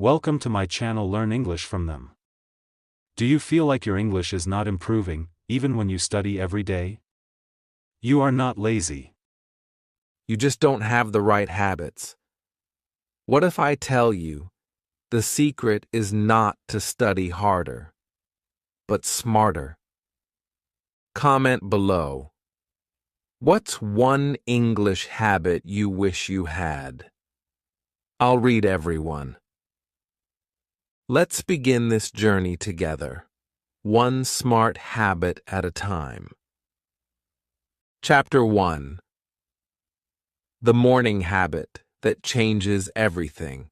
Welcome to my channel Learn English from them. Do you feel like your English is not improving, even when you study every day? You are not lazy. You just don't have the right habits. What if I tell you the secret is not to study harder, but smarter? Comment below. What's one English habit you wish you had? I'll read everyone. Let's begin this journey together, one smart habit at a time. Chapter 1. The morning habit that changes everything.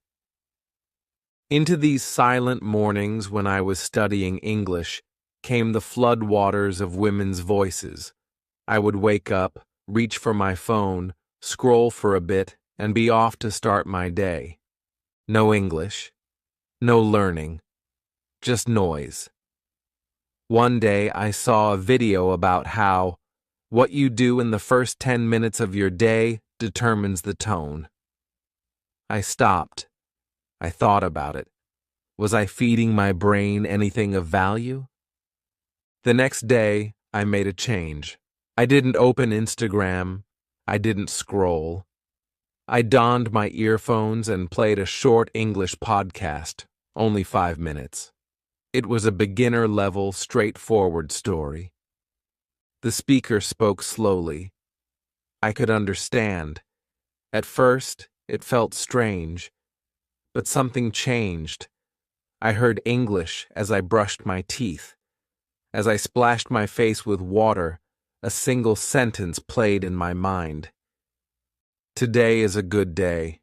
Into these silent mornings when I was studying English came the floodwaters of women's voices. I would wake up, reach for my phone, scroll for a bit, and be off to start my day. No English, no learning, just noise. One day I saw a video about how what you do in the first 10 minutes of your day determines the tone. I stopped. I thought about it. Was I feeding my brain anything of value? The next day, I made a change. I didn't open Instagram. I didn't scroll. I donned my earphones and played a short English podcast, only 5 minutes. It was a beginner-level, straightforward story. The speaker spoke slowly. I could understand. At first, it felt strange, but something changed. I heard English as I brushed my teeth. As I splashed my face with water, a single sentence played in my mind. Today is a good day.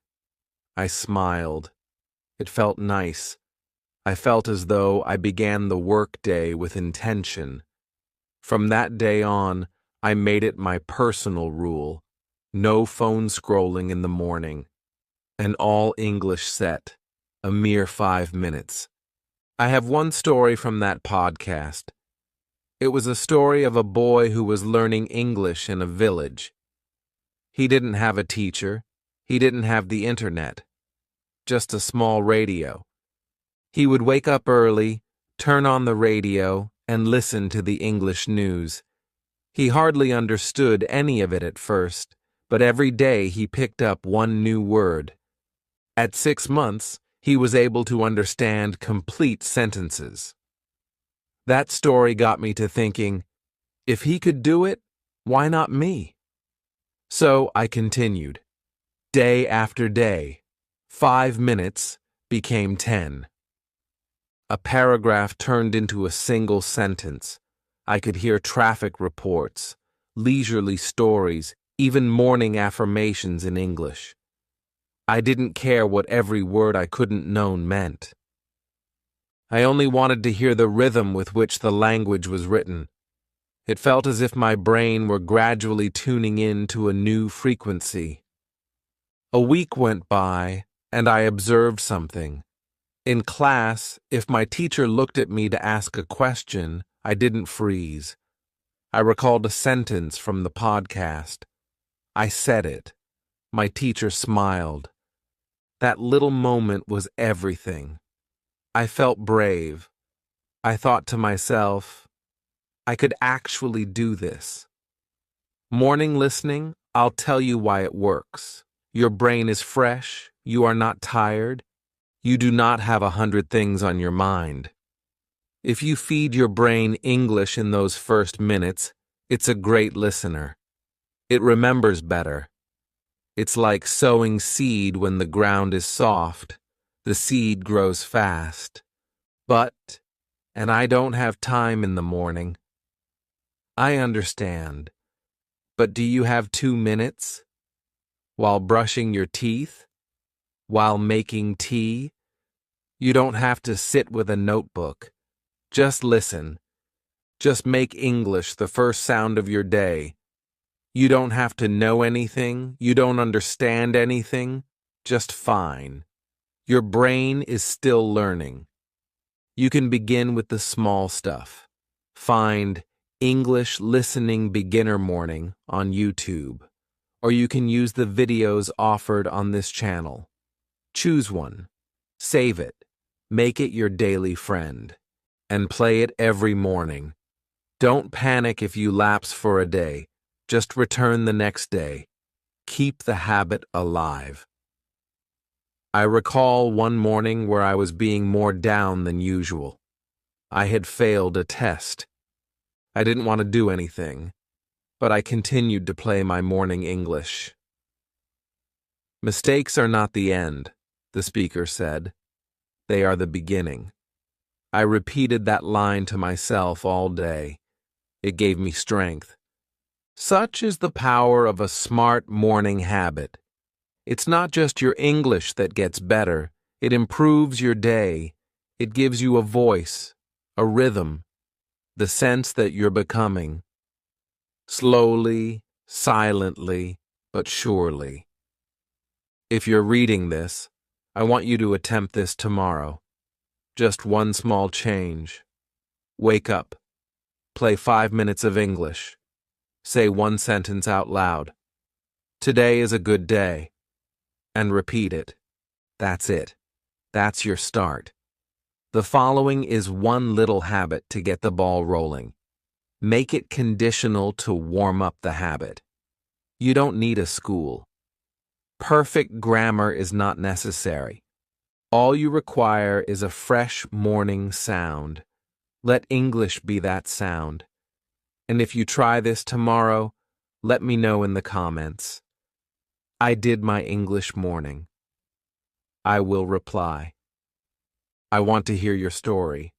I smiled. It felt nice. I felt as though I began the workday with intention. From that day on, I made it my personal rule. No phone scrolling in the morning. An all-English set. A mere 5 minutes. I have one story from that podcast. It was a story of a boy who was learning English in a village. He didn't have a teacher. He didn't have the internet. Just a small radio. He would wake up early, turn on the radio, and listen to the English news. He hardly understood any of it at first, but every day he picked up one new word. At 6 months, he was able to understand complete sentences. That story got me to thinking, if he could do it, why not me? So I continued. Day after day, 5 minutes became 10. A paragraph turned into a single sentence. I could hear traffic reports, leisurely stories, even morning affirmations in English. I didn't care what every word I couldn't know meant. I only wanted to hear the rhythm with which the language was written. It felt as if my brain were gradually tuning in to a new frequency. A week went by, and I observed something. In class, if my teacher looked at me to ask a question, I didn't freeze. I recalled a sentence from the podcast. I said it. My teacher smiled. That little moment was everything. I felt brave. I thought to myself, I could actually do this. Morning listening, I'll tell you why it works. Your brain is fresh. You are not tired. You do not have 100 things on your mind. If you feed your brain English in those first minutes, it's a great listener. It remembers better. It's like sowing seed when the ground is soft. The seed grows fast. And I don't have time in the morning. I understand. But do you have 2 minutes? While brushing your teeth? While making tea? You don't have to sit with a notebook. Just listen. Just make English the first sound of your day. You don't have to know anything. You don't understand anything. Just fine. Your brain is still learning. You can begin with the small stuff. Find English Listening Beginner Morning on YouTube, or you can use the videos offered on this channel. Choose one. Save it, make it your daily friend, and play it every morning. Don't panic if you lapse for a day. Just return the next day. Keep the habit alive. I recall one morning where I was being more down than usual. I had failed a test. I didn't want to do anything, but I continued to play my morning English. Mistakes are not the end, the speaker said. They are the beginning. I repeated that line to myself all day. It gave me strength. Such is the power of a smart morning habit. It's not just your English that gets better. It improves your day. It gives you a voice, a rhythm, the sense that you're becoming. Slowly, silently, but surely. If you're reading this, I want you to attempt this tomorrow. Just one small change. Wake up. Play 5 minutes of English. Say one sentence out loud. Today is a good day. And repeat it. That's it. That's your start. The following is one little habit to get the ball rolling. Make it conditional to warm up the habit. You don't need a school. Perfect grammar is not necessary. All you require is a fresh morning sound. Let English be that sound. And if you try this tomorrow, let me know in the comments. I did my English morning. I will reply. I want to hear your story.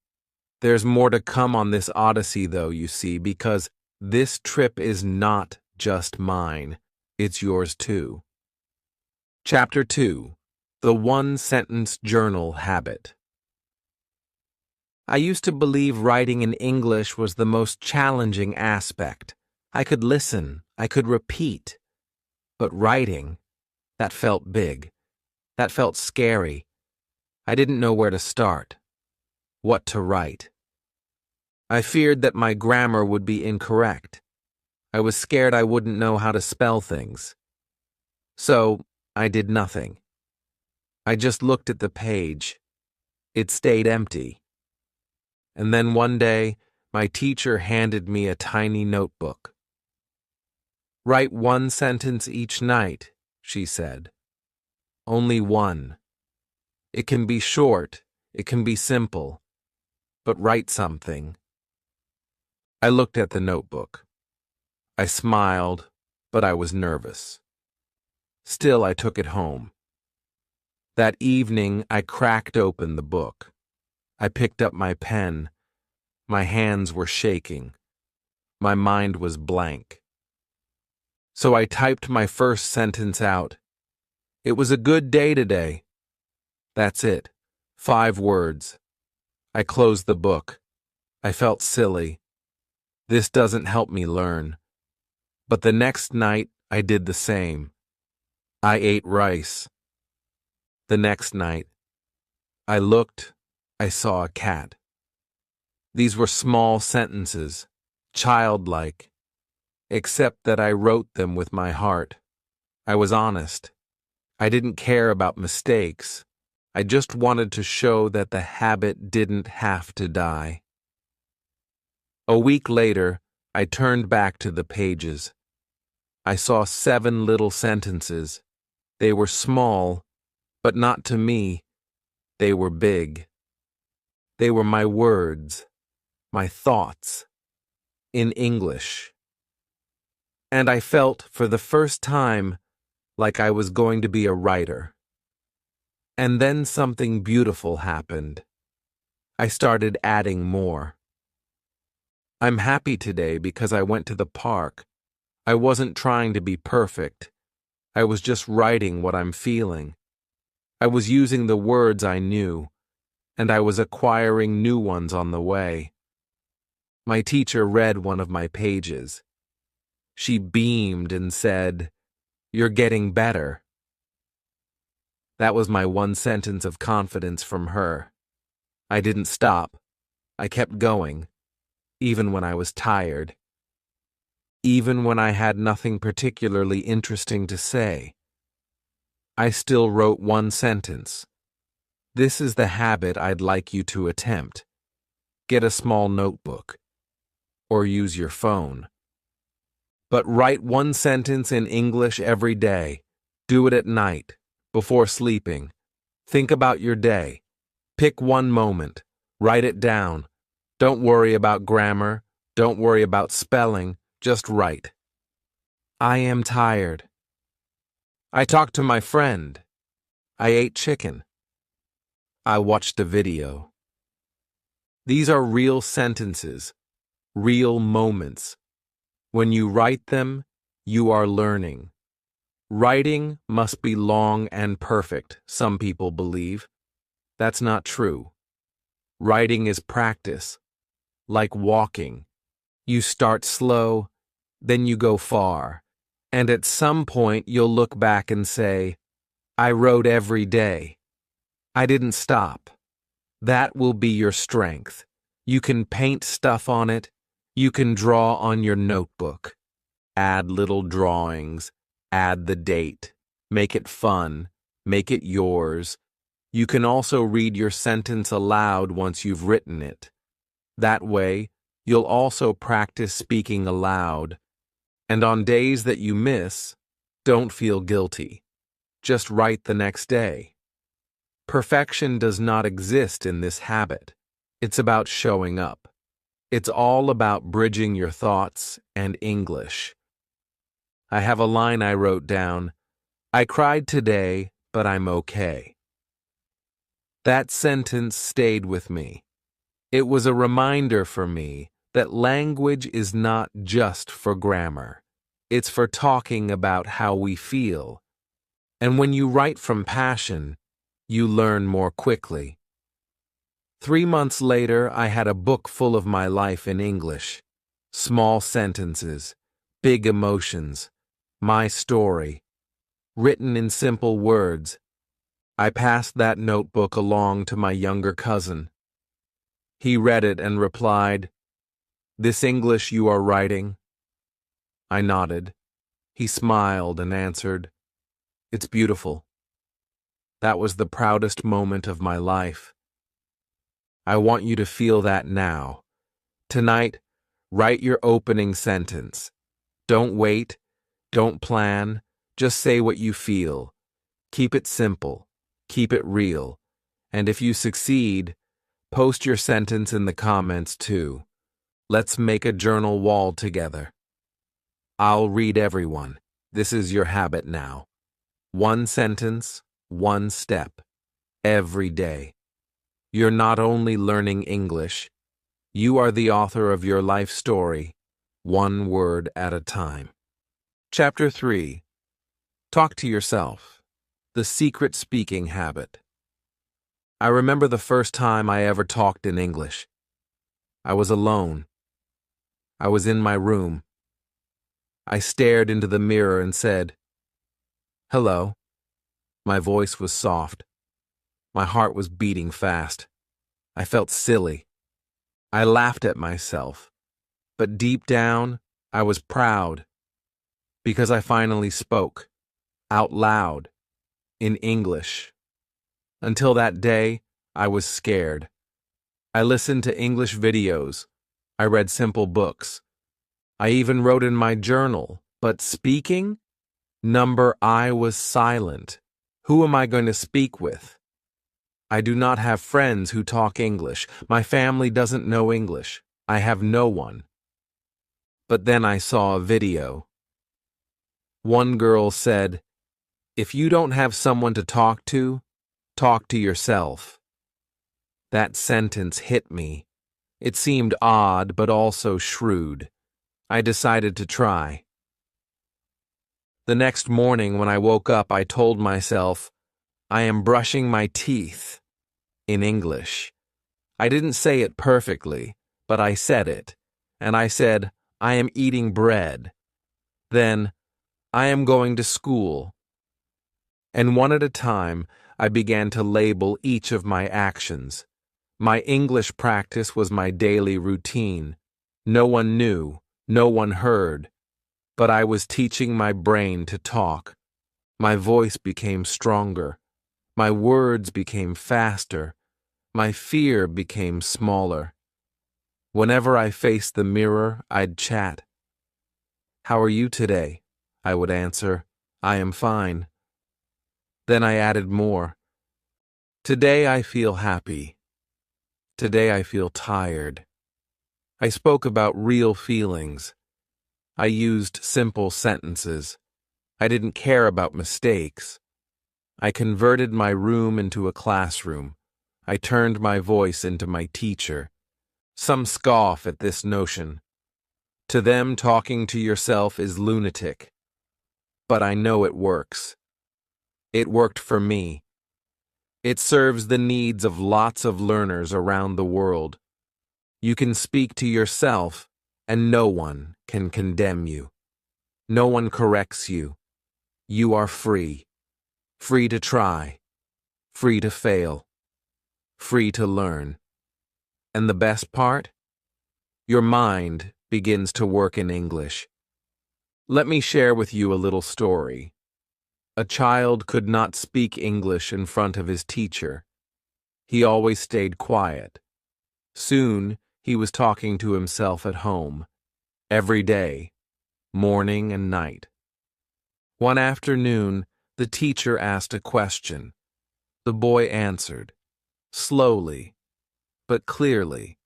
There's more to come on this odyssey though, you see, because this trip is not just mine. It's yours too. Chapter 2. The One-Sentence Journal Habit. I used to believe writing in English was the most challenging aspect. I could listen, I could repeat. But writing, that felt big. That felt scary. I didn't know where to start. What to write. I feared that my grammar would be incorrect. I was scared I wouldn't know how to spell things. So, I did nothing. I just looked at the page. It stayed empty. And then one day, my teacher handed me a tiny notebook. Write one sentence each night, she said. Only one. It can be short, it can be simple, but write something. I looked at the notebook. I smiled, but I was nervous. Still, I took it home. That evening, I cracked open the book. I picked up my pen. My hands were shaking. My mind was blank. So I typed my first sentence out. It was a good day today. That's it. 5 words. I closed the book. I felt silly. This doesn't help me learn. But the next night, I did the same. I ate rice. The next night, I looked, I saw a cat. These were small sentences, childlike, except that I wrote them with my heart. I was honest. I didn't care about mistakes. I just wanted to show that the habit didn't have to die. A week later, I turned back to the pages. I saw 7 little sentences. They were small, but not to me. They were big. They were my words, my thoughts, in English. And I felt, for the first time, like I was going to be a writer. And then something beautiful happened. I started adding more. I'm happy today because I went to the park. I wasn't trying to be perfect. I was just writing what I'm feeling. I was using the words I knew, and I was acquiring new ones on the way. My teacher read one of my pages. She beamed and said, "You're getting better." That was my one sentence of confidence from her. I didn't stop. I kept going, even when I was tired. Even when I had nothing particularly interesting to say. I still wrote one sentence. This is the habit I'd like you to attempt. Get a small notebook, or use your phone. But write one sentence in English every day. Do it at night, before sleeping. Think about your day. Pick one moment. Write it down. Don't worry about grammar. Don't worry about spelling. Just write. I am tired. I talked to my friend. I ate chicken. I watched a video. These are real sentences, real moments. When you write them, you are learning. Writing must be long and perfect, some people believe. That's not true. Writing is practice, like walking. You start slow, then you go far, and at some point you'll look back and say, I wrote every day. I didn't stop. That will be your strength. You can paint stuff on it. You can draw on your notebook. Add little drawings. Add the date. Make it fun. Make it yours. You can also read your sentence aloud once you've written it. That way, you'll also practice speaking aloud. And on days that you miss, don't feel guilty. Just write the next day. Perfection does not exist in this habit. It's about showing up. It's all about bridging your thoughts and English. I have a line I wrote down. I cried today, but I'm okay. That sentence stayed with me. It was a reminder for me that language is not just for grammar. It's for talking about how we feel. And when you write from passion, you learn more quickly. 3 months later, I had a book full of my life in English. Small sentences, big emotions, my story, written in simple words. I passed that notebook along to my younger cousin. He read it and replied, "This English you are writing?" I nodded. He smiled and answered, "It's beautiful." That was the proudest moment of my life. I want you to feel that now. Tonight, write your opening sentence. Don't wait. Don't plan. Just say what you feel. Keep it simple. Keep it real. And if you succeed, post your sentence in the comments too. Let's make a journal wall together. I'll read everyone. This is your habit now. One sentence, one step. Every day. You're not only learning English, you are the author of your life story, one word at a time. Chapter 3. Talk to yourself. The secret speaking habit. I remember the first time I ever talked in English. I was alone. I was in my room. I stared into the mirror and said, "Hello." My voice was soft. My heart was beating fast. I felt silly. I laughed at myself. But deep down, I was proud. Because I finally spoke. Out loud. In English. Until that day, I was scared. I listened to English videos. I read simple books. I even wrote in my journal. But speaking? I was silent. Who am I going to speak with? I do not have friends who talk English. My family doesn't know English. I have no one. But then I saw a video. One girl said, "If you don't have someone to talk to yourself." That sentence hit me. It seemed odd, but also shrewd. I decided to try. The next morning when I woke up, I told myself, I am brushing my teeth. In English. I didn't say it perfectly, but I said it. And I said, I am eating bread. Then, I am going to school. And one at a time, I began to label each of my actions. My English practice was my daily routine. No one knew, no one heard. But I was teaching my brain to talk. My voice became stronger. My words became faster. My fear became smaller. Whenever I faced the mirror, I'd chat. "How are you today?" I would answer, "I am fine." Then I added more. "Today I feel happy. Today I feel tired." I spoke about real feelings. I used simple sentences. I didn't care about mistakes. I converted my room into a classroom. I turned my voice into my teacher. Some scoff at this notion. To them, talking to yourself is lunatic. But I know it works. It worked for me. It serves the needs of lots of learners around the world. You can speak to yourself, and no one can condemn you. No one corrects you. You are free. Free to try. Free to fail. Free to learn. And the best part? Your mind begins to work in English. Let me share with you a little story. A child could not speak English in front of his teacher. He always stayed quiet. Soon, he was talking to himself at home, every day, morning and night. One afternoon, the teacher asked a question. The boy answered, slowly, but clearly.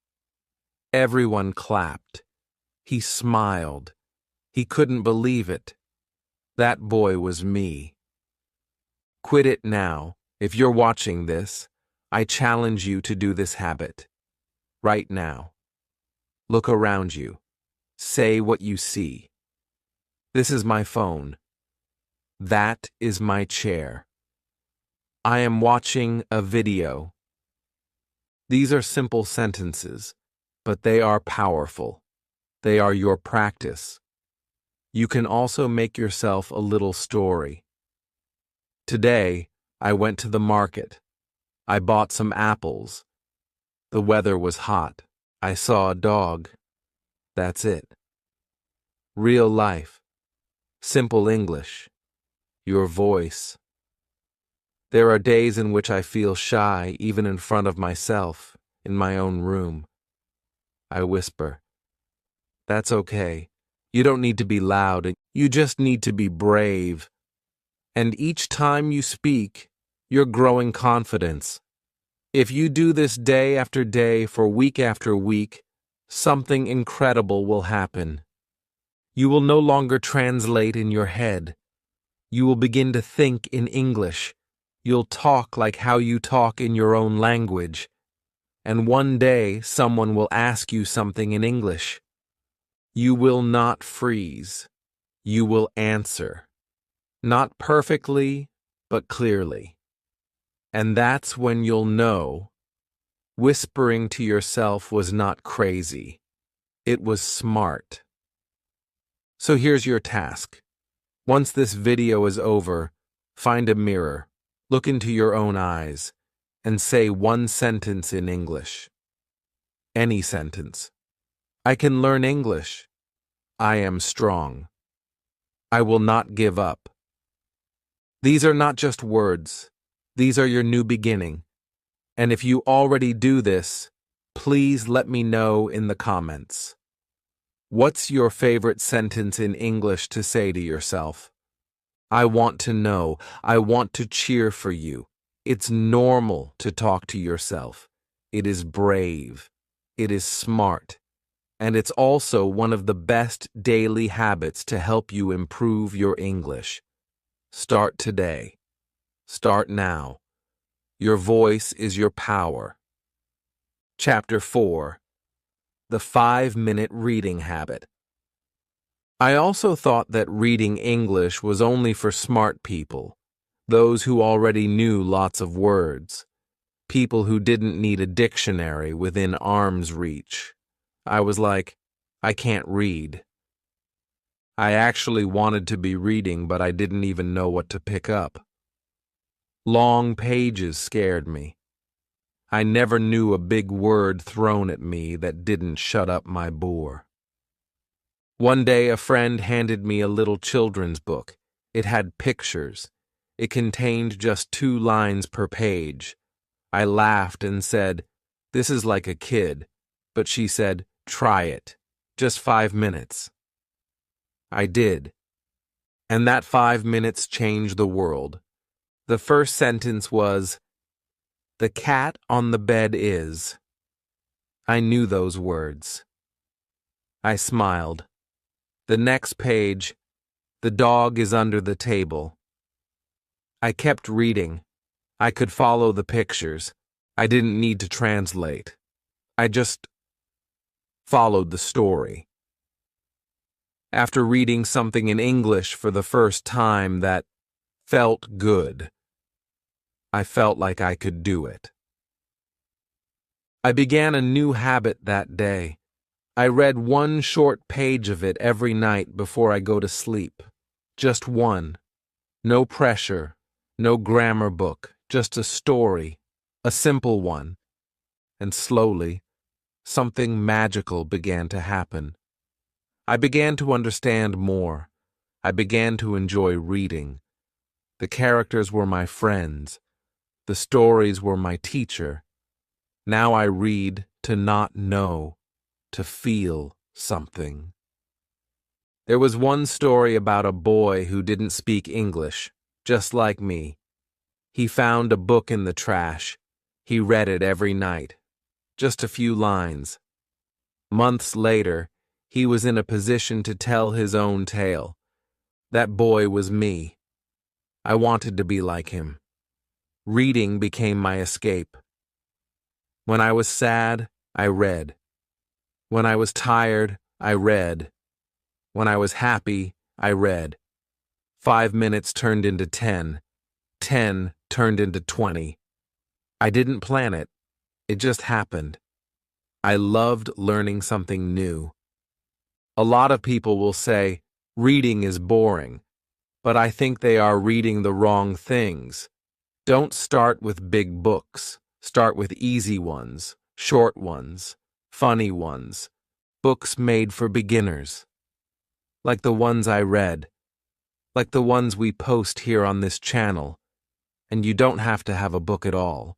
Everyone clapped. He smiled. He couldn't believe it. That boy was me. Quit it now. If you're watching this, I challenge you to do this habit. Right now. Look around you. Say what you see. This is my phone. That is my chair. I am watching a video. These are simple sentences, but they are powerful. They are your practice. You can also make yourself a little story. Today, I went to the market. I bought some apples. The weather was hot. I saw a dog. That's it. Real life. Simple English. Your voice. There are days in which I feel shy, even in front of myself, in my own room. I whisper. That's okay. You don't need to be loud. You just need to be brave. And each time you speak, you're growing confidence. If you do this day after day for week after week, something incredible will happen. You will no longer translate in your head. You will begin to think in English. You'll talk like how you talk in your own language. And one day, someone will ask you something in English. You will not freeze. You will answer. Not perfectly, but clearly. And that's when you'll know whispering to yourself was not crazy. It was smart. So here's your task. Once this video is over, find a mirror, look into your own eyes, and say one sentence in English. Any sentence. I can learn English. I am strong. I will not give up. These are not just words. These are your new beginning. And if you already do this, please let me know in the comments. What's your favorite sentence in English to say to yourself? I want to know. I want to cheer for you. It's normal to talk to yourself. It is brave. It is smart. And it's also one of the best daily habits to help you improve your English. Start today. Start now. Your voice is your power. Chapter 4. The 5-minute reading habit. I also thought that reading English was only for smart people, those who already knew lots of words, people who didn't need a dictionary within arm's reach. I was like, I can't read. I actually wanted to be reading, but I didn't even know what to pick up. Long pages scared me. I never knew a big word thrown at me that didn't shut up my bore. One day a friend handed me a little children's book. It had pictures. It contained just 2 lines per page. I laughed and said, "This is like a kid." But she said, "Try it. Just 5 minutes." I did. And that 5 minutes changed the world. The first sentence was, "The cat on the bed is." I knew those words. I smiled. The next page, "The dog is under the table." I kept reading. I could follow the pictures. I didn't need to translate. I just followed the story. After reading something in English for the first time that felt good, I felt like I could do it. I began a new habit that day. I read 1 short page of it every night before I go to sleep. Just one. No pressure, no grammar book, just a story, a simple one. And slowly, something magical began to happen. I began to understand more. I began to enjoy reading. The characters were my friends. The stories were my teacher. Now I read to not know, to feel something. There was one story about a boy who didn't speak English, just like me. He found a book in the trash. He read it every night. Just a few lines. Months later, he was in a position to tell his own tale. That boy was me. I wanted to be like him. Reading became my escape. When I was sad, I read. When I was tired, I read. When I was happy, I read. 5 minutes turned into 10. 10 turned into 20. I didn't plan it. It just happened. I loved learning something new. A lot of people will say, reading is boring, but I think they are reading the wrong things. Don't start with big books. Start with easy ones, short ones, funny ones, books made for beginners. Like the ones I read, like the ones we post here on this channel, and you don't have to have a book at all.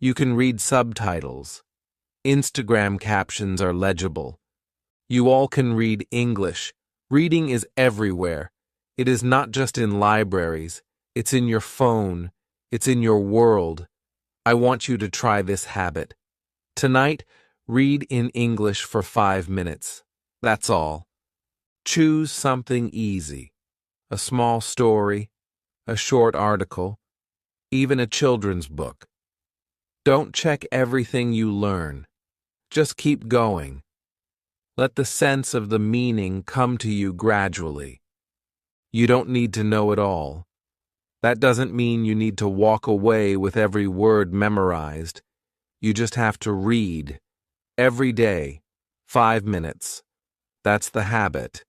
You can read subtitles. Instagram captions are legible. You all can read English. Reading is everywhere. It is not just in libraries. It's in your phone. It's in your world. I want you to try this habit. Tonight, read in English for 5 minutes. That's all. Choose something easy. A small story, a short article, even a children's book. Don't check everything you learn. Just keep going. Let the sense of the meaning come to you gradually. You don't need to know it all. That doesn't mean you need to walk away with every word memorized. You just have to read. Every day, 5 minutes. That's the habit.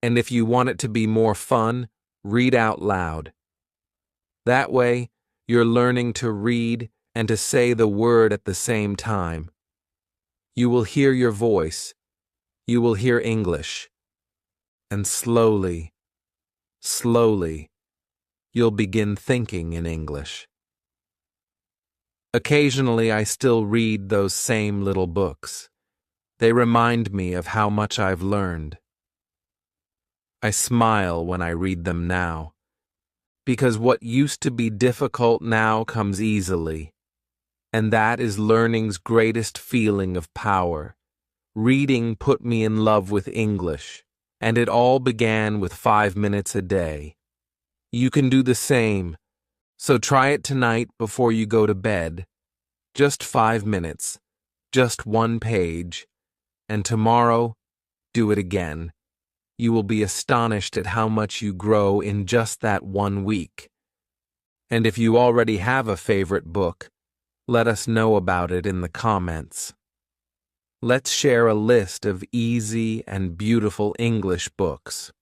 And if you want it to be more fun, read out loud. That way, you're learning to read and to say the word at the same time. You will hear your voice. You will hear English. And slowly, slowly, you'll begin thinking in English. Occasionally, I still read those same little books. They remind me of how much I've learned. I smile when I read them now, because what used to be difficult now comes easily, and that is learning's greatest feeling of power. Reading put me in love with English, and it all began with 5 minutes a day. You can do the same, so try it tonight before you go to bed. Just 5 minutes, just 1 page, and tomorrow, do it again. You will be astonished at how much you grow in just that 1 week. And if you already have a favorite book, let us know about it in the comments. Let's share a list of easy and beautiful English books.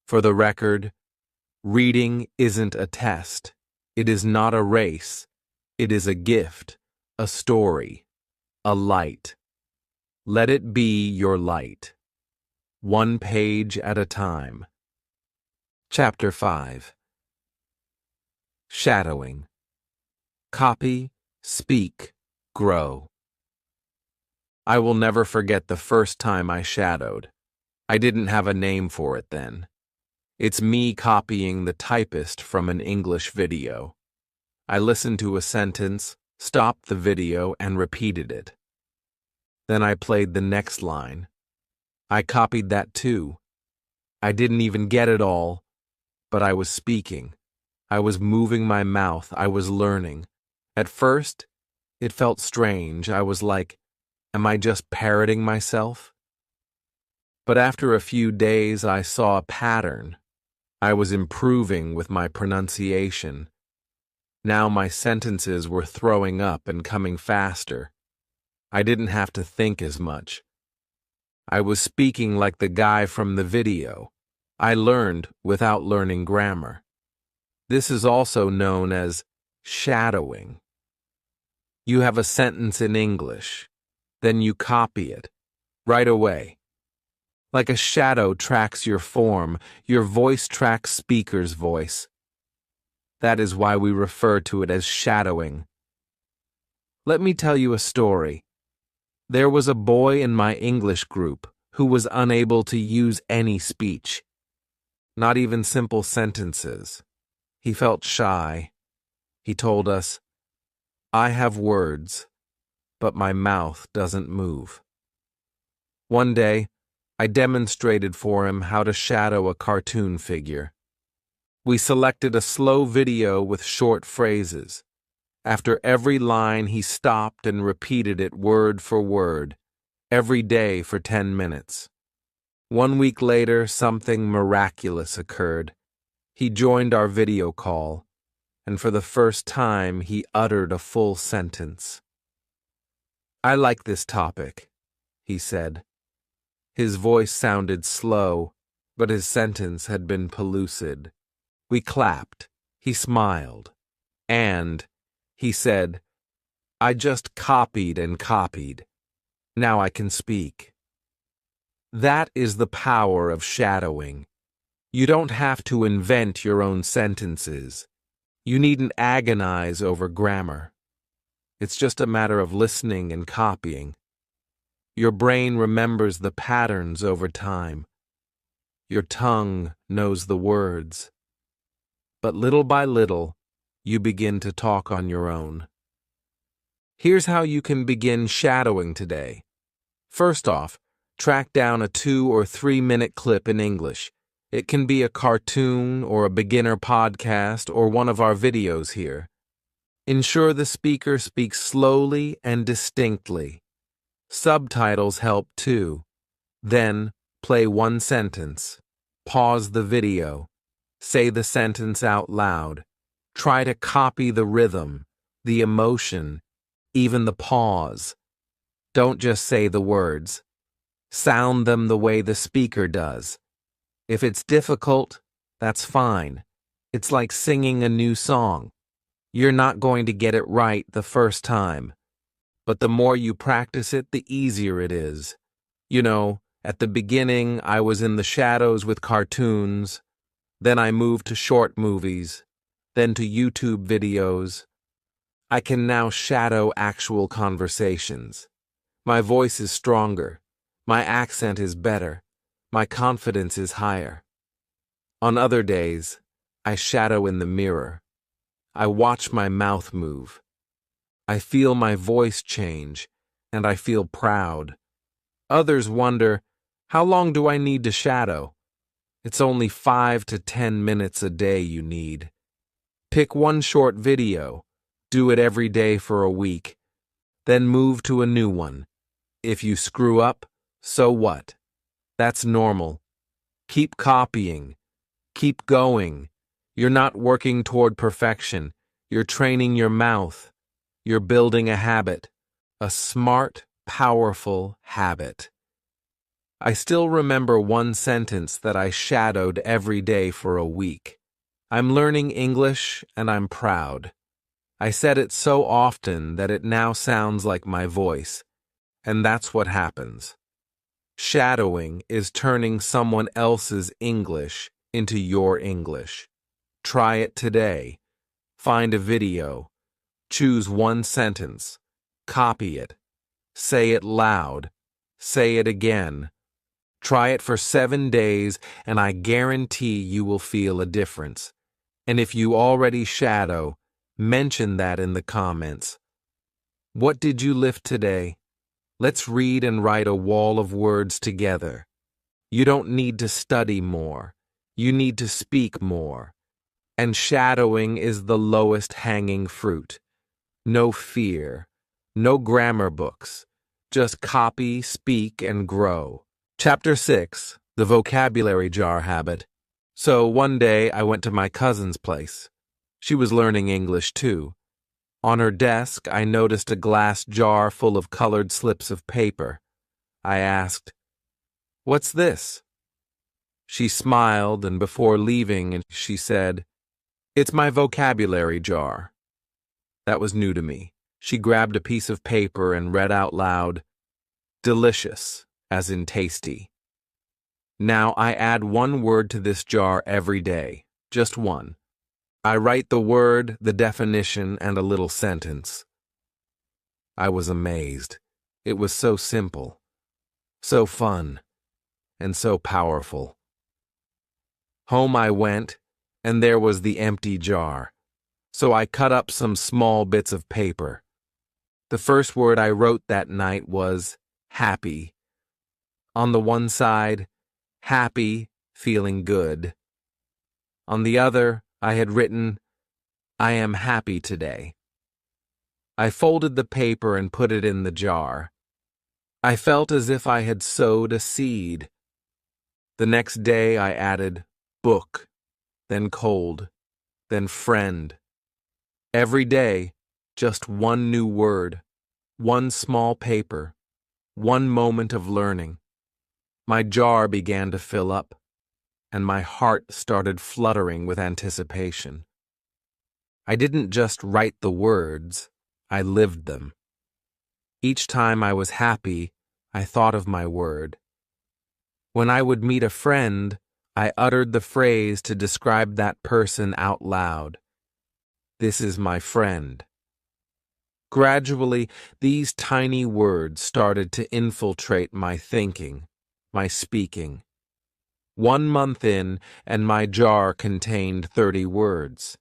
For the record, reading isn't a test. It is not a race. It is a gift, a story, a light. Let it be your light. 1 page at a time. Chapter 5. Shadowing. Copy, speak, grow. I will never forget the first time I shadowed. I didn't have a name for it then. It's me copying the typist from an English video. I listened to a sentence, stopped the video, and repeated it. Then I played the next line. I copied that too. I didn't even get it all, but I was speaking. I was moving my mouth. I was learning. At first, it felt strange. I was like, am I just parroting myself? But after a few days, I saw a pattern. I was improving with my pronunciation. Now my sentences were throwing up and coming faster. I didn't have to think as much. I was speaking like the guy from the video. I learned without learning grammar. This is also known as shadowing. You have a sentence in English, then you copy it right away. Like a shadow tracks your form, your voice tracks speaker's voice. That is why we refer to it as shadowing. Let me tell you a story. There was a boy in my English group who was unable to use any speech, not even simple sentences. He felt shy. He told us, "I have words, but my mouth doesn't move." One day, I demonstrated for him how to shadow a cartoon figure. We selected a slow video with short phrases. After every line, he stopped and repeated it word for word, every day for 10 minutes. 1 week later, something miraculous occurred. He joined our video call, and for the first time, he uttered a full sentence. "I like this topic," he said. His voice sounded slow, but his sentence had been pellucid. We clapped. He smiled. And he said, "I just copied and copied. Now I can speak." That is the power of shadowing. You don't have to invent your own sentences. You needn't agonize over grammar. It's just a matter of listening and copying. Your brain remembers the patterns over time. Your tongue knows the words. But little by little, you begin to talk on your own. Here's how you can begin shadowing today. First off, track down a 2 or 3 minute clip in English. It can be a cartoon or a beginner podcast or one of our videos here. Ensure the speaker speaks slowly and distinctly. Subtitles help too. Then, play one sentence. Pause the video. Say the sentence out loud. Try to copy the rhythm, the emotion, even the pause. Don't just say the words. Sound them the way the speaker does. If it's difficult, that's fine. It's like singing a new song. You're not going to get it right the first time. But the more you practice it, the easier it is. You know, at the beginning, I was in the shadows with cartoons. Then I moved to short movies. Then to YouTube videos. I can now shadow actual conversations. My voice is stronger. My accent is better. My confidence is higher. On other days, I shadow in the mirror. I watch my mouth move. I feel my voice change, and I feel proud. Others wonder, how long do I need to shadow? It's only 5 to 10 minutes a day you need. Pick one short video. Do it every day for a week. Then move to a new one. If you screw up, so what? That's normal. Keep copying. Keep going. You're not working toward perfection. You're training your mouth. You're building a habit. A smart, powerful habit. I still remember one sentence that I shadowed every day for a week. I'm learning English and I'm proud. I said it so often that it now sounds like my voice. And that's what happens. Shadowing is turning someone else's English into your English. Try it today. Find a video. Choose one sentence. Copy it. Say it loud. Say it again. Try it for 7 days, and I guarantee you will feel a difference. And if you already shadow, mention that in the comments. What did you lift today? Let's read and write a wall of words together. You don't need to study more. You need to speak more. And shadowing is the lowest hanging fruit. No fear. No grammar books. Just copy, speak, and grow. Chapter 6, The Vocabulary Jar Habit. So one day I went to my cousin's place. She was learning English too. On her desk, I noticed a glass jar full of colored slips of paper. I asked, "What's this?" She smiled, and before leaving, she said, "It's my vocabulary jar." That was new to me. She grabbed a piece of paper and read out loud, "Delicious," as in tasty. Now I add one word to this jar every day, just one. I write the word, the definition, and a little sentence. I was amazed. It was so simple, so fun, and so powerful. Home I went, and there was the empty jar. So I cut up some small bits of paper. The first word I wrote that night was happy. On the one side, happy, feeling good. On the other, I had written, I am happy today. I folded the paper and put it in the jar. I felt as if I had sowed a seed. The next day I added book, then cold, then friend. Every day, just one new word, one small paper, one moment of learning. My jar began to fill up, and my heart started fluttering with anticipation. I didn't just write the words, I lived them. Each time I was happy, I thought of my word. When I would meet a friend, I uttered the phrase to describe that person out loud. This is my friend. Gradually, these tiny words started to infiltrate my thinking, my speaking. 1 month in, and my jar contained 30 words.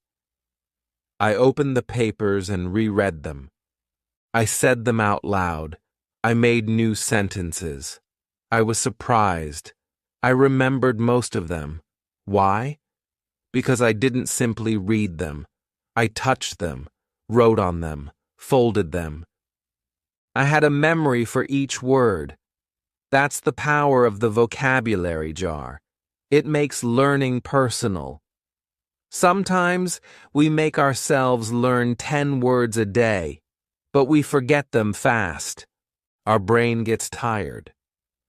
I opened the papers and reread them. I said them out loud. I made new sentences. I was surprised. I remembered most of them. Why? Because I didn't simply read them. I touched them, wrote on them, folded them. I had a memory for each word. That's the power of the vocabulary jar. It makes learning personal. Sometimes we make ourselves learn 10 words a day, but we forget them fast. Our brain gets tired.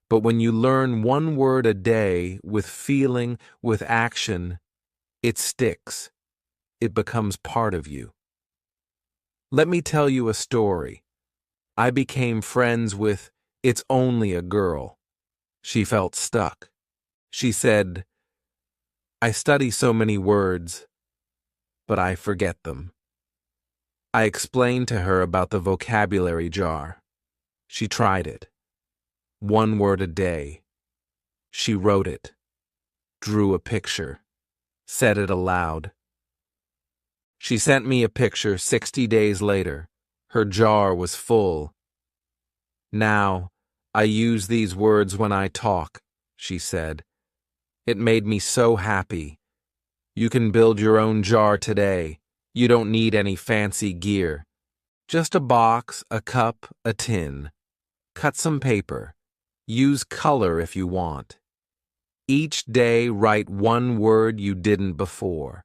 But when you learn 1 word a day with feeling, with action, it sticks. It becomes part of you. Let me tell you a story. I became friends with It's Only a Girl. She felt stuck. She said, I study so many words, but I forget them. I explained to her about the vocabulary jar. She tried it. 1 word a day. She wrote it, drew a picture, said it aloud. She sent me a picture 60 days later. Her jar was full. Now, I use these words when I talk, she said. It made me so happy. You can build your own jar today. You don't need any fancy gear. Just a box, a cup, a tin. Cut some paper. Use color if you want. Each day write 1 word you didn't before.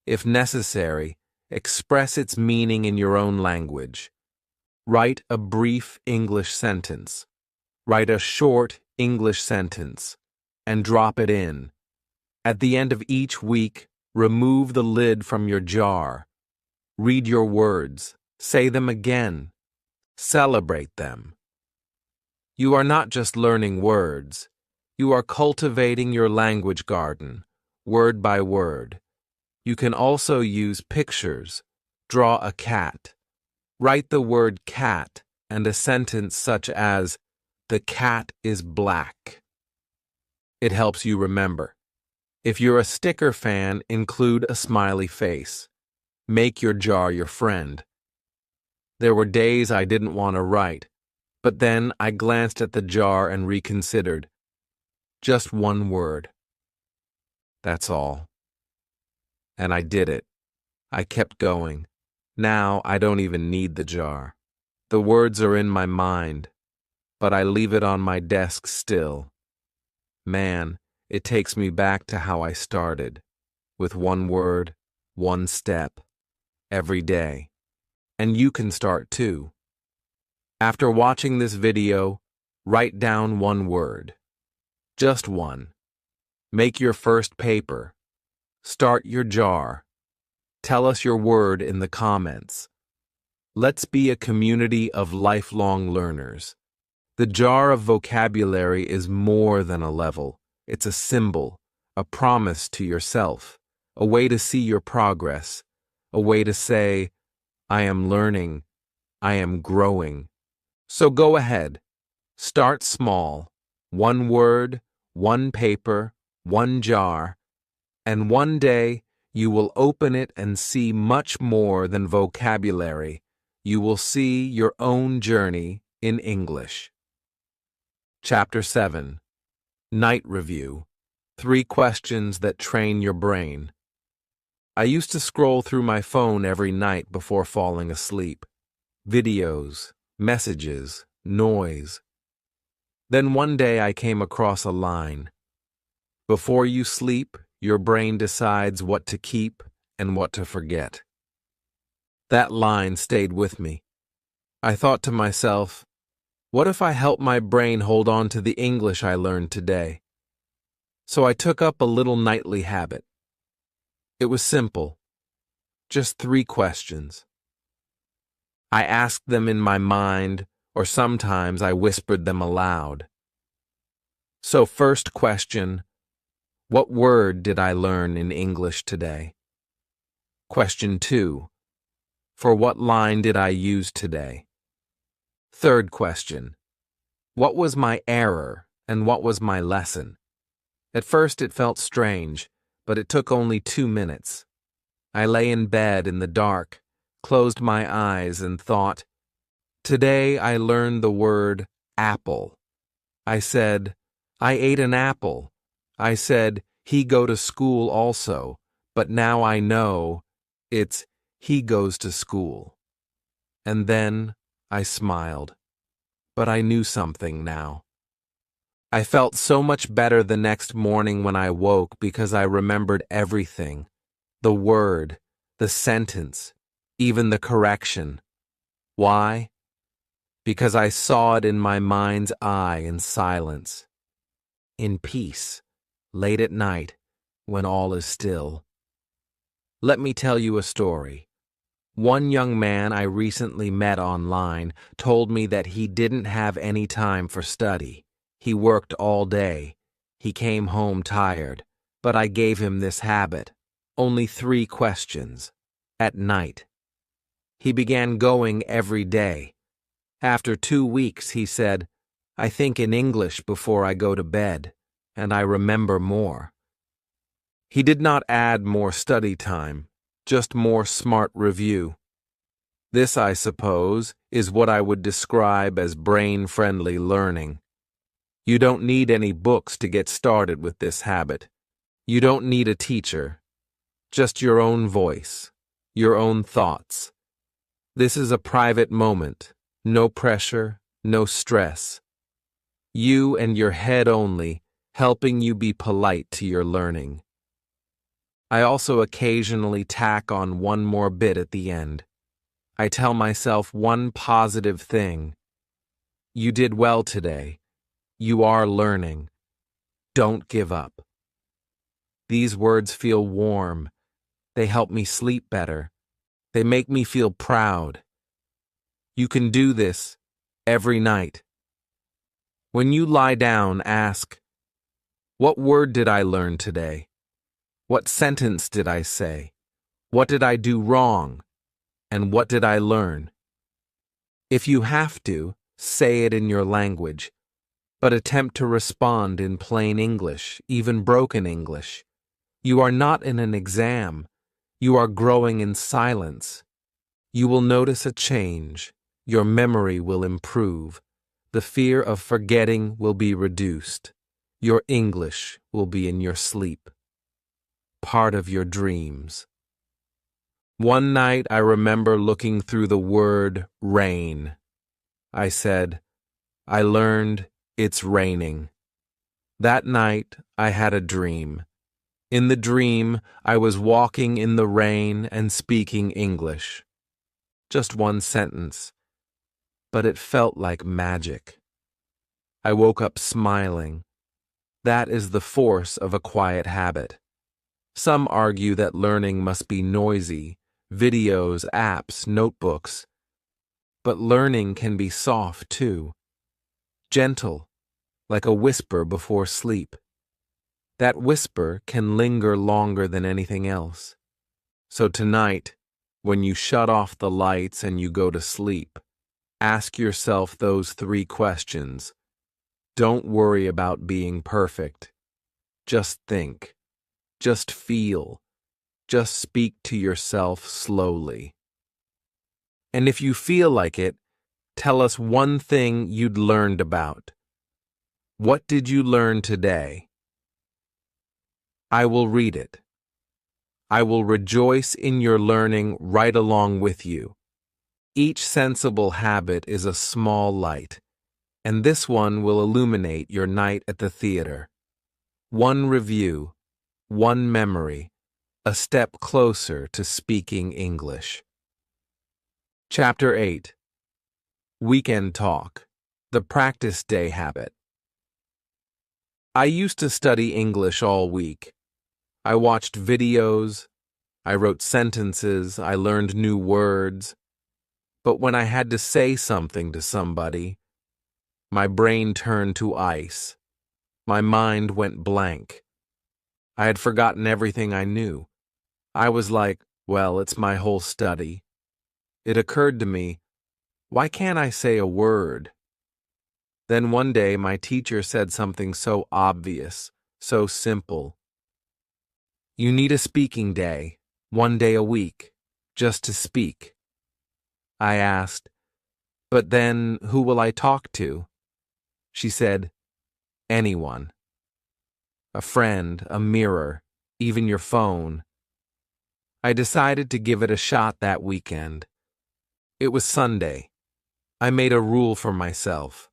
If necessary, express its meaning in your own language. Write a brief English sentence. Write a short English sentence. And drop it in. At the end of each week, remove the lid from your jar. Read your words. Say them again. Celebrate them. You are not just learning words. You are cultivating your language garden, word by word. You can also use pictures. Draw a cat. Write the word cat and a sentence such as, "The cat is black." It helps you remember. If you're a sticker fan, include a smiley face. Make your jar your friend. There were days I didn't want to write, but then I glanced at the jar and reconsidered. Just one word. That's all. And I did it. I kept going. Now I don't even need the jar. The words are in my mind, but I leave it on my desk still. Man, it takes me back to how I started, with one word, one step, every day. And you can start too. After watching this video, write down one word. Just one. Make your first paper. Start your jar. Tell us your word in the comments. Let's be a community of lifelong learners. The jar of vocabulary is more than a level. It's a symbol, a promise to yourself, a way to see your progress, a way to say, I am learning, I am growing. So go ahead. Start small. One word, one paper, one jar, and one day you will open it and see much more than vocabulary. You will see your own journey in English. Chapter 7. Night Review. 3 questions that train your brain. I used to scroll through my phone every night before falling asleep. Videos, messages, noise. Then one day I came across a line. Before you sleep, your brain decides what to keep and what to forget. That line stayed with me. I thought to myself, what if I help my brain hold on to the English I learned today? So I took up a little nightly habit. It was simple. Just 3 questions. I asked them in my mind, or sometimes I whispered them aloud. So first question, what word did I learn in English today? Question 2, for what line did I use today? Third question, what was my error and what was my lesson? At first it felt strange, but it took only 2 minutes. I lay in bed in the dark, closed my eyes and thought, today I learned the word apple. I said, I ate an apple. I said, he go to school also, but now I know it's he goes to school. And then I smiled, but I knew something now. I felt so much better the next morning when I woke because I remembered everything, the word, the sentence, even the correction. Why? Because I saw it in my mind's eye in silence, in peace, late at night, when all is still. Let me tell you a story. One young man I recently met online told me that he didn't have any time for study. He worked all day. He came home tired, but I gave him this habit. Only 3 questions. At night. He began going every day. After 2 weeks, he said, I think in English before I go to bed, and I remember more. He did not add more study time, just more smart review. This, I suppose, is what I would describe as brain-friendly learning. You don't need any books to get started with this habit. You don't need a teacher. Just your own voice, your own thoughts. This is a private moment. No pressure, no stress. You and your head only, helping you be polite to your learning. I also occasionally tack on one more bit at the end. I tell myself one positive thing. You did well today. You are learning. Don't give up. These words feel warm. They help me sleep better. They make me feel proud. You can do this every night. When you lie down, ask, what word did I learn today? What sentence did I say? What did I do wrong? And what did I learn? If you have to, say it in your language, but attempt to respond in plain English, even broken English. You are not in an exam. You are growing in silence. You will notice a change. Your memory will improve. The fear of forgetting will be reduced. Your English will be in your sleep, part of your dreams. One night I remember looking through the word rain. I said, I learned it's raining. That night I had a dream. In the dream, I was walking in the rain and speaking English. Just one sentence, but it felt like magic. I woke up smiling. That is the force of a quiet habit. Some argue that learning must be noisy, videos, apps, notebooks. But learning can be soft too, gentle, like a whisper before sleep. That whisper can linger longer than anything else. So tonight, when you shut off the lights and you go to sleep, ask yourself those 3 questions. Don't worry about being perfect. Just think. Just feel. Just speak to yourself slowly. And if you feel like it, tell us one thing you'd learned about. What did you learn today? I will read it. I will rejoice in your learning right along with you. Each sensible habit is a small light, and this one will illuminate your night at the theater. One review, one memory, a step closer to speaking English. Chapter 8. Weekend Talk, the Practice Day Habit. I used to study English all week. I watched videos, I wrote sentences, I learned new words. But when I had to say something to somebody, my brain turned to ice. My mind went blank. I had forgotten everything I knew. I was like, well, it's my whole study. It occurred to me, why can't I say a word? Then one day my teacher said something so obvious, so simple. You need a speaking day, 1 day a week, just to speak. I asked, but then who will I talk to? She said, anyone. A friend, a mirror, even your phone. I decided to give it a shot that weekend. It was Sunday. I made a rule for myself.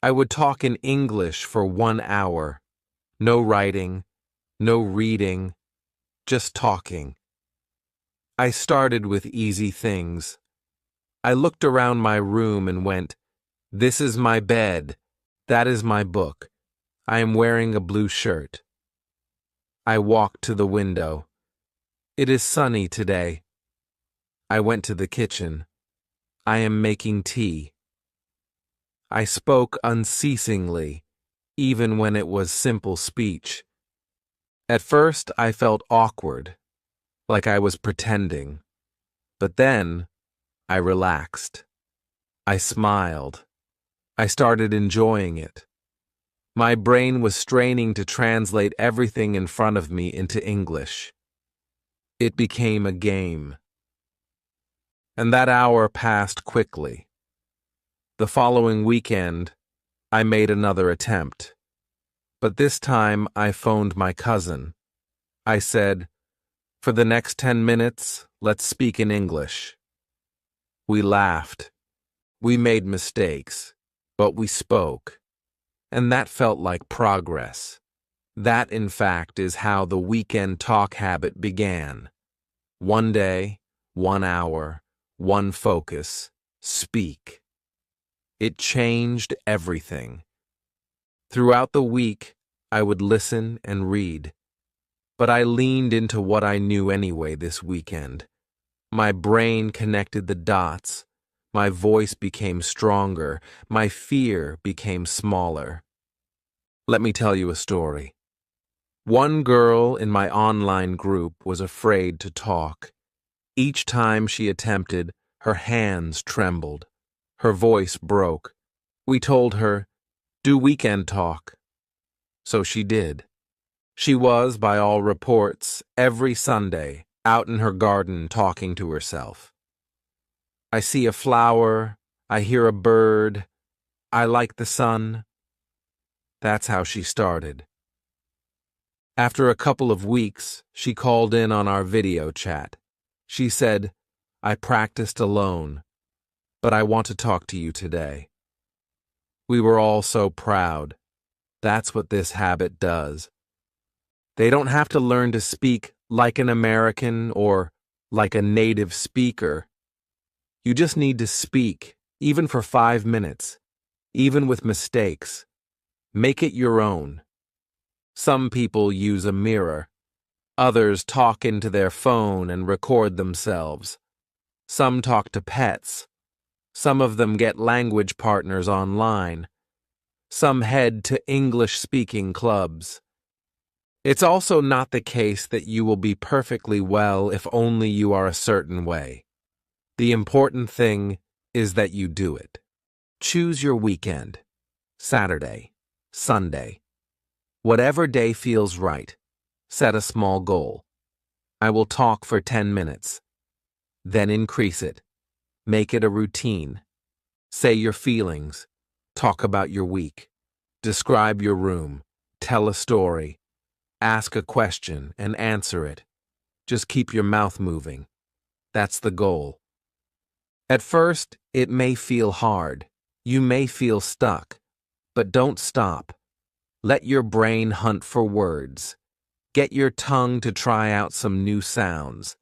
I would talk in English for 1 hour. No writing, no reading, just talking. I started with easy things. I looked around my room and went, this is my bed. That is my book. I am wearing a blue shirt. I walked to the window. It is sunny today. I went to the kitchen. I am making tea. I spoke unceasingly, even when it was simple speech. At first, I felt awkward, like I was pretending. But then, I relaxed. I smiled. I started enjoying it. My brain was straining to translate everything in front of me into English. It became a game. And that hour passed quickly. The following weekend, I made another attempt. But this time, I phoned my cousin. I said, for the next 10 minutes, let's speak in English. We laughed. We made mistakes, but we spoke. And that felt like progress. That, in fact, is how the weekend talk habit began. 1 day, 1 hour, 1 focus, speak. It changed everything. Throughout the week, I would listen and read. But I leaned into what I knew anyway this weekend. My brain connected the dots. My voice became stronger. My fear became smaller. Let me tell you a story. One girl in my online group was afraid to talk. Each time she attempted, her hands trembled. Her voice broke. We told her, "Do weekend talk." So she did. She was, by all reports, every Sunday out in her garden talking to herself. I see a flower, I hear a bird, I like the sun. That's how she started. After a couple of weeks, she called in on our video chat. She said, "I practiced alone, but I want to talk to you today." We were all so proud. That's what this habit does. They don't have to learn to speak like an American or like a native speaker. You just need to speak, even for 5 minutes, even with mistakes. Make it your own. Some people use a mirror. Others talk into their phone and record themselves. Some talk to pets. Some of them get language partners online. Some head to English-speaking clubs. It's also not the case that you will be perfectly well if only you are a certain way. The important thing is that you do it. Choose your weekend. Saturday, Sunday. Whatever day feels right. Set a small goal. I will talk for 10 minutes. Then increase it. Make it a routine. Say your feelings. Talk about your week. Describe your room. Tell a story. Ask a question and answer it. Just keep your mouth moving. That's the goal. At first, it may feel hard. You may feel stuck. But don't stop. Let your brain hunt for words. Get your tongue to try out some new sounds.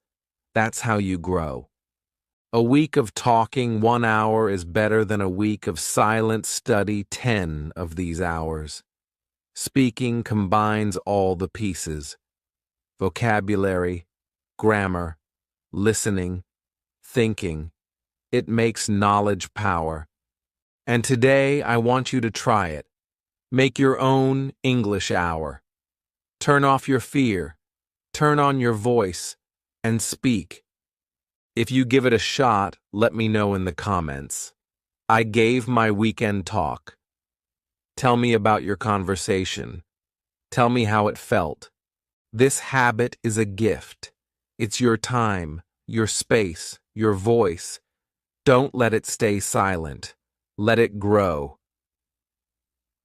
That's how you grow. A week of talking 1 hour is better than a week of silent study 10 of these hours. Speaking combines all the pieces: vocabulary, grammar, listening, thinking. It makes knowledge power. And today I want you to try it. Make your own English hour. Turn off your fear, turn on your voice, and speak. If you give it a shot, let me know in the comments. I gave my weekend talk. Tell me about your conversation. Tell me how it felt. This habit is a gift. It's your time, your space, your voice. Don't let it stay silent. Let it grow.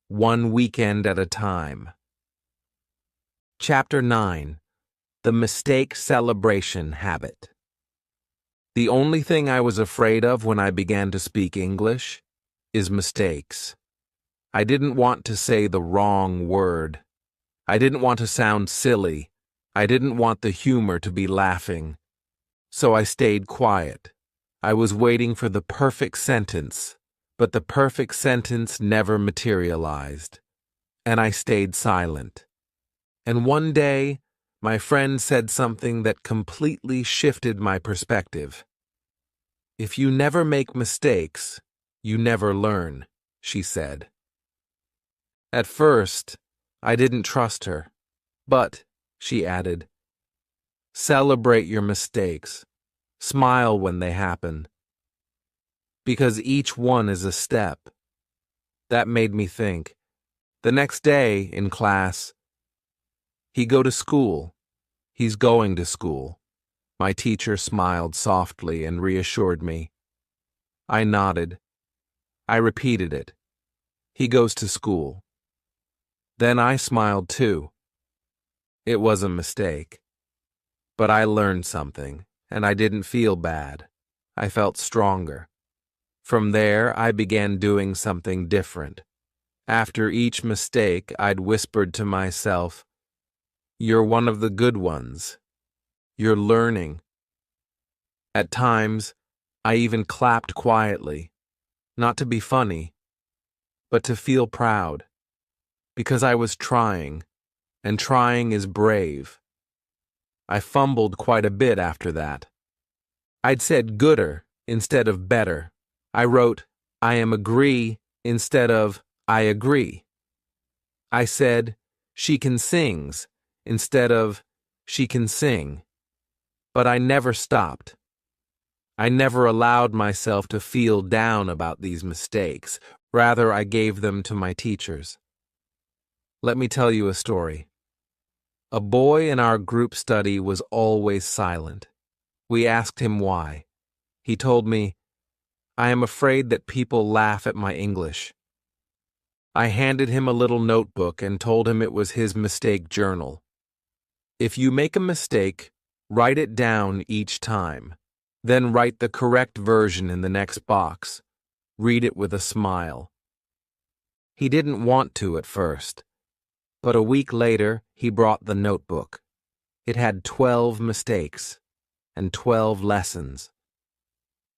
One weekend at a time. Chapter 9. The Mistake Celebration Habit. The only thing I was afraid of when I began to speak English is mistakes. I didn't want to say the wrong word. I didn't want to sound silly. I didn't want the humor to be laughing. So I stayed quiet. I was waiting for the perfect sentence, but the perfect sentence never materialized. And I stayed silent. And one day, my friend said something that completely shifted my perspective. "If you never make mistakes, you never learn," she said. At first, I didn't trust her. But, she added, celebrate your mistakes. Smile when they happen. Because each one is a step. That made me think. The next day, in class, "He go to school. He's going to school." My teacher smiled softly and reassured me. I nodded. I repeated it. "He goes to school." Then I smiled too. It was a mistake. But I learned something, and I didn't feel bad. I felt stronger. From there, I began doing something different. After each mistake, I'd whispered to myself, "You're one of the good ones. You're learning." At times, I even clapped quietly, not to be funny, but to feel proud, because I was trying, and trying is brave. I fumbled quite a bit after that. I'd said gooder instead of better. I wrote, "I am agree" instead of "I agree." I said, "She can sings" instead of "she can sing." But I never stopped. I never allowed myself to feel down about these mistakes. Rather, I gave them to my teachers. Let me tell you a story. A boy in our group study was always silent. We asked him why. He told me, "I am afraid that people laugh at my English." I handed him a little notebook and told him it was his mistake journal. If you make a mistake, write it down each time. Then write the correct version in the next box. Read it with a smile. He didn't want to at first, but a week later he brought the notebook. It had 12 mistakes and 12 lessons.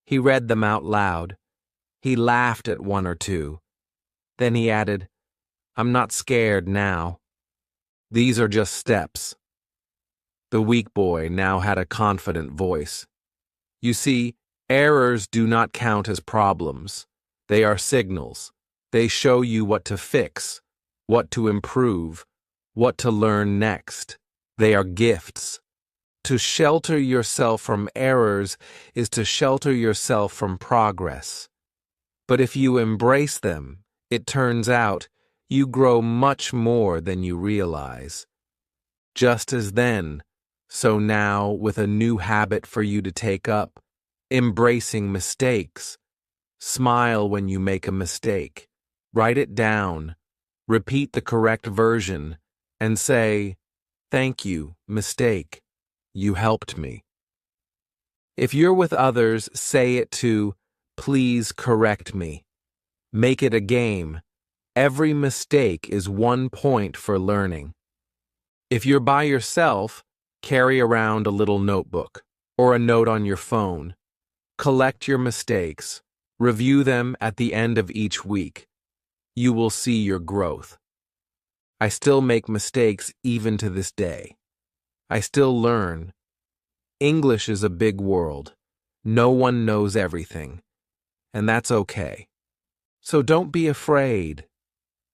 He read them out loud. He laughed at one or two. Then he added, "I'm not scared now. These are just steps." The weak boy now had a confident voice. You see, errors do not count as problems. They are signals. They show you what to fix, what to improve, what to learn next. They are gifts. To shelter yourself from errors is to shelter yourself from progress. But if you embrace them, it turns out you grow much more than you realize. Just as then, so now, with a new habit for you to take up, embracing mistakes. Smile when you make a mistake. Write it down. Repeat the correct version and say, "Thank you, mistake. You helped me." If you're with others, say it too, "Please correct me." Make it a game. Every mistake is 1 point for learning. If you're by yourself, carry around a little notebook or a note on your phone. Collect your mistakes. Review them at the end of each week. You will see your growth. I still make mistakes even to this day. I still learn. English is a big world. No one knows everything, and that's okay. So don't be afraid.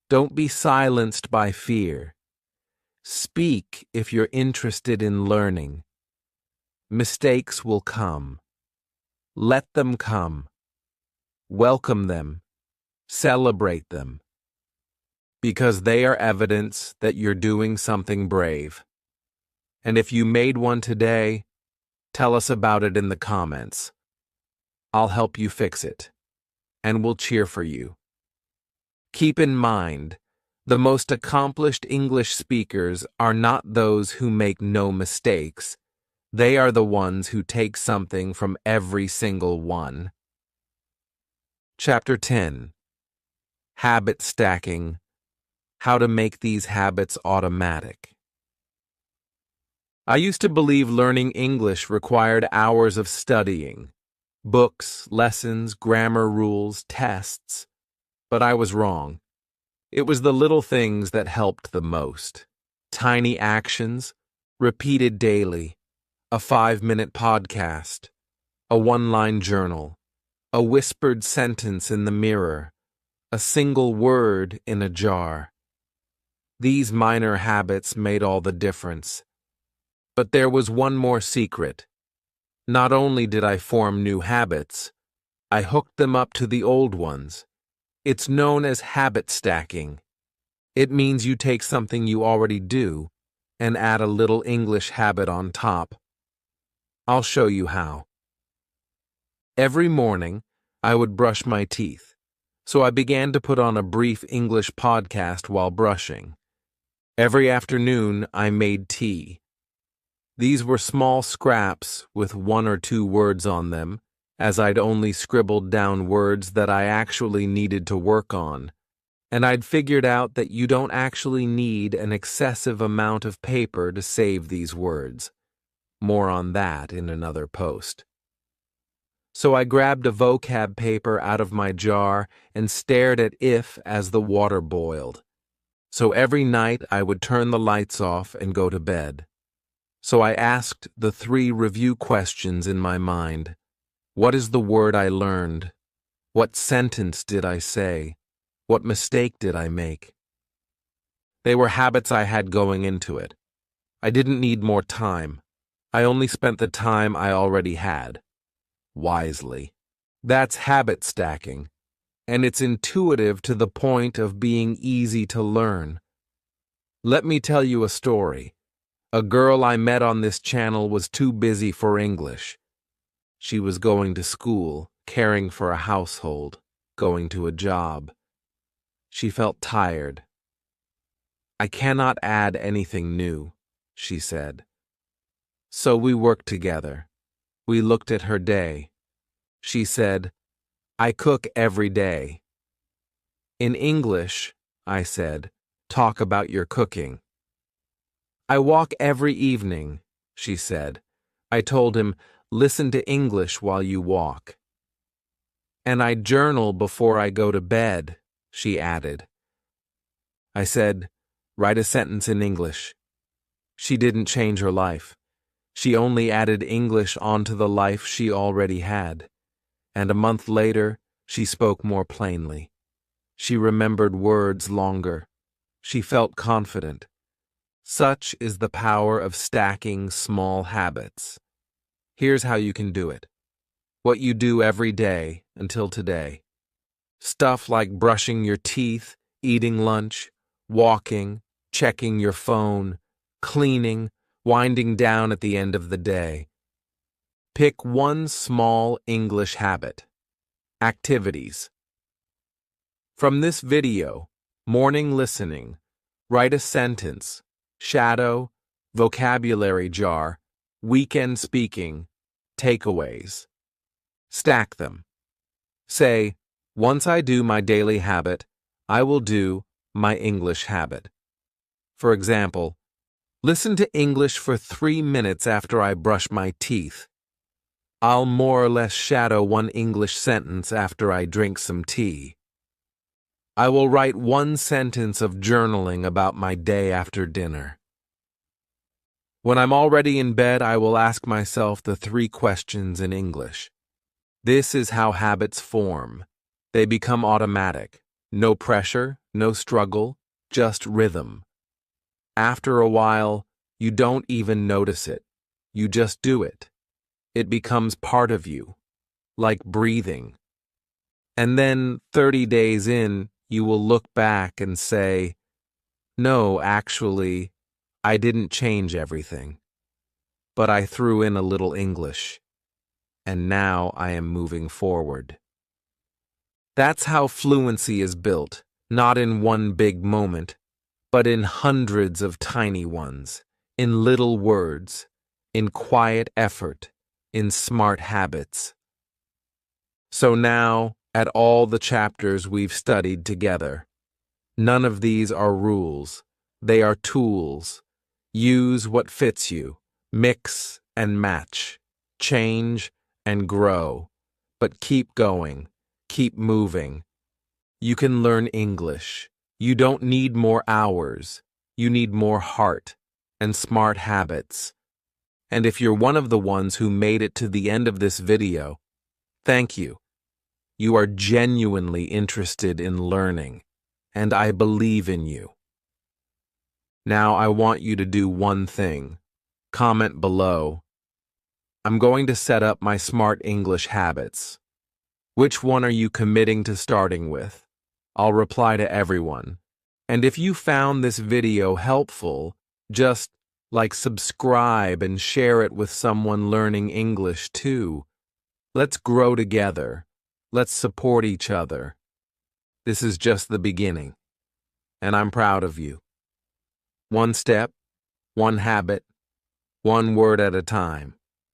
Don't be silenced by fear. Speak if you're interested in learning. Mistakes will come. Let them come. Welcome them. Celebrate them. Because they are evidence that you're doing something brave. And if you made one today, tell us about it in the comments. I'll help you fix it, and we'll cheer for you. Keep in mind, the most accomplished English speakers are not those who make no mistakes. They are the ones who take something from every single one. Chapter 10. Habit Stacking. How to make these habits automatic. I used to believe learning English required hours of studying. Books, lessons, grammar rules, tests. But I was wrong. It was the little things that helped the most. Tiny actions, repeated daily, a 5-minute podcast, a 1-line journal, a whispered sentence in the mirror, a single word in a jar. These minor habits made all the difference. But there was one more secret. Not only did I form new habits, I hooked them up to the old ones. It's known as habit stacking. It means you take something you already do and add a little English habit on top. I'll show you how. Every morning, I would brush my teeth, so I began to put on a brief English podcast while brushing. Every afternoon, I made tea. These were small scraps with 1 or 2 words on them, as I'd only scribbled down words that I actually needed to work on, and I'd figured out that you don't actually need an excessive amount of paper to save these words. More on that in another post. So I grabbed a vocab paper out of my jar and stared at if as the water boiled. So every night I would turn the lights off and go to bed. So I asked the 3 review questions in my mind. What is the word I learned? What sentence did I say? What mistake did I make? They were habits I had going into it. I didn't need more time. I only spent the time I already had, wisely. That's habit stacking, and it's intuitive to the point of being easy to learn. Let me tell you a story. A girl I met on this channel was too busy for English. She was going to school, caring for a household, going to a job. She felt tired. I cannot add anything new, she said. So we worked together. We looked at her day. She said, I cook every day. In English, I said, talk about your cooking. I walk every evening, she said. I told him, listen to English while you walk. And I journal before I go to bed, she added. I said, write a sentence in English. She didn't change her life. She only added English onto the life she already had. And a month later, she spoke more plainly. She remembered words longer. She felt confident. Such is the power of stacking small habits. Here's how you can do it. What you do every day until today. Stuff like brushing your teeth, eating lunch, walking, checking your phone, cleaning, winding down at the end of the day. Pick one small English habit. Activities. From this video, morning listening, write a sentence, shadow, vocabulary jar, weekend speaking, takeaways. Stack them. Say, once I do my daily habit, I will do my English habit. For example, listen to English for 3 minutes after I brush my teeth. I'll more or less shadow one English sentence after I drink some tea. I will write one sentence of journaling about my day after dinner. When I'm already in bed, I will ask myself the 3 questions in English. This is how habits form. They become automatic. No pressure, no struggle, just rhythm. After a while, you don't even notice it. You just do it. It becomes part of you, like breathing. And then 30 days in, you will look back and say, no, actually, I didn't change everything. But I threw in a little English. And now I am moving forward. That's how fluency is built, not in one big moment, but in hundreds of tiny ones, in little words, in quiet effort, in smart habits. So now, at all the chapters we've studied together, none of these are rules. They are tools. Use what fits you. Mix and match. Change and grow. But keep going. Keep moving. You can learn English. You don't need more hours. You need more heart and smart habits. And if you're one of the ones who made it to the end of this video, thank you. You are genuinely interested in learning, and I believe in you. Now I want you to do one thing. Comment below. I'm going to set up my smart English habits. Which one are you committing to starting with? I'll reply to everyone. And if you found this video helpful, just subscribe and share it with someone learning English too. Let's grow together. Let's support each other. This is just the beginning, and I'm proud of you. One step, one habit, one word at a time.